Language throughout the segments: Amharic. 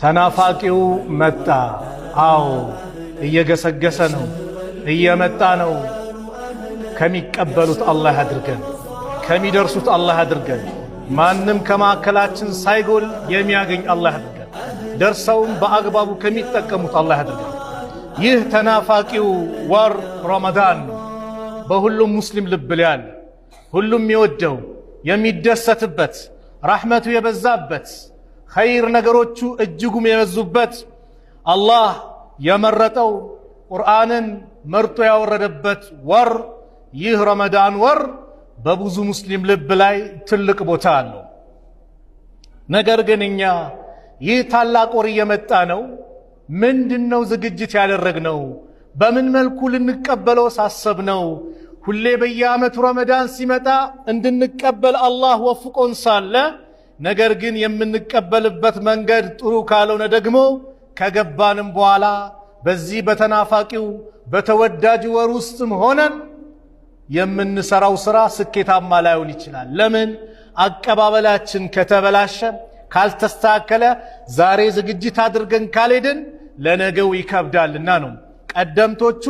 ተናፋቂው መጣ። አዎ እየገሰገሰ ነው፣ እየመጣ ነው። ከሚቀበሉት አላህ ያድርገን፣ ከሚደርሱት አላህ ያድርገን። ማንም ከማዕከላችን ሳይጎል የሚያገኝ አላህ ያድርገን። ደርሰውም በአግባቡ ከሚጠቀሙት አላህ ያድርገን። ይህ ተናፋቂው ወር ረመዳን ነው። በሁሉም ሙስሊም ልብ ላይ ያለ፣ ሁሉም የሚወደው የሚደሰትበት፣ ረሕመቱ የበዛበት፣ ኸይር ነገሮቹ እጅጉም የበዙበት፣ አላህ የመረጠው ቁርአንን መርጦ ያወረደበት ወር ይህ ረመዳን ወር በብዙ ሙስሊም ልብ ላይ ትልቅ ቦታ አለው። ነገር ግን እኛ ይህ ታላቅ ወር እየመጣ ነው፣ ምንድነው ዝግጅት ያደረግነው? በምን መልኩ ልንቀበለው ሳሰብነው? ሁሌ በየዓመቱ ረመዳን ሲመጣ እንድንቀበል አላህ ወፍቆን ሳለ ነገር ግን የምንቀበልበት መንገድ ጥሩ ካልሆነ ደግሞ ከገባንም በኋላ በዚህ በተናፋቂው በተወዳጅ ወር ውስጥም ሆነን የምንሰራው ስራ ስኬታማ ላይሆን ይችላል። ለምን? አቀባበላችን ከተበላሸ ካልተስተካከለ፣ ዛሬ ዝግጅት አድርገን ካልሄድን ለነገው ይከብዳልና ነው። ቀደምቶቹ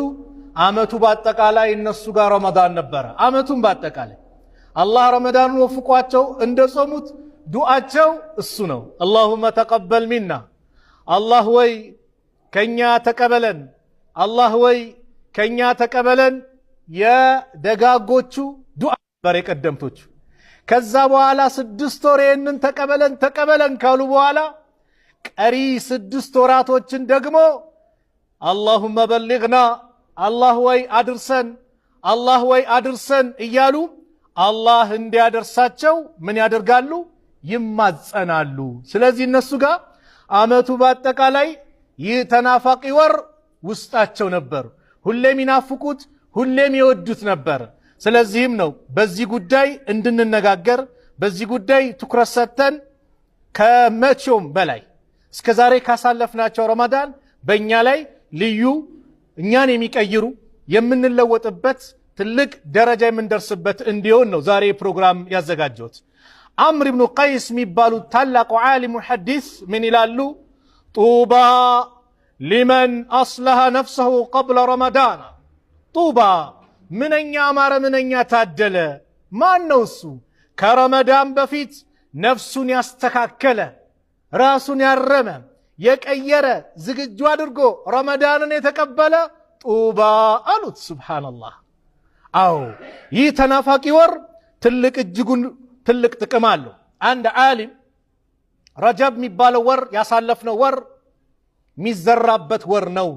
አመቱ በአጠቃላይ እነሱ ጋር ረመዳን ነበረ። አመቱን በአጠቃላይ አላህ ረመዳኑን ወፍቋቸው እንደጾሙት ዱዓቸው እሱ ነው። አላሁመ ተቀበል ሚና፣ አላህ ወይ ከኛ ተቀበለን፣ አላህ ወይ ከኛ ተቀበለን። የደጋጎቹ ዱዓ ነበር የቀደምቶቹ። ከዛ በኋላ 6 ወር ይህንን ተቀበለን ተቀበለን ካሉ በኋላ ቀሪ 6 ወራቶችን ደግሞ አላሁመ በሊግና፣ አላህ ወይ አድርሰን፣ አላህ ወይ አድርሰን እያሉ አላህ እንዲያደርሳቸው ምን ያደርጋሉ? ይማጸናሉ። ስለዚህ እነሱ ጋር አመቱ በአጠቃላይ ይህ ተናፋቂ ወር ውስጣቸው ነበር። ሁሌም ይናፍቁት፣ ሁሌም ይወዱት ነበር። ስለዚህም ነው በዚህ ጉዳይ እንድንነጋገር፣ በዚህ ጉዳይ ትኩረት ሰጥተን ከመቼውም በላይ እስከ ዛሬ ካሳለፍናቸው ረመዳን በእኛ ላይ ልዩ እኛን የሚቀይሩ የምንለወጥበት ትልቅ ደረጃ የምንደርስበት እንዲሆን ነው ዛሬ ፕሮግራም ያዘጋጀሁት። አምር ኢብኑ ቀይስ የሚባሉ ታላቁ ዓሊም ሙሐዲስ ምን ይላሉ? ጡባ ሊመን አስለሐ ነፍሰሁ ቀብለ ረመዳን። ጡባ ምንኛ አማረ፣ ምንኛ ታደለ። ማን ነው እሱ? ከረመዳን በፊት ነፍሱን ያስተካከለ፣ ራሱን ያረመ፣ የቀየረ፣ ዝግጁ አድርጎ ረመዳንን የተቀበለ ጡባ አሉት። ሱብሓነላህ። አዎ ይህ ተናፋቂ ወር ትልቅ እጅጉን ትልቅ ጥቅም አለው። አንድ ዓሊም ረጀብ የሚባለው ወር ያሳለፍነው ወር የሚዘራበት ወር ነው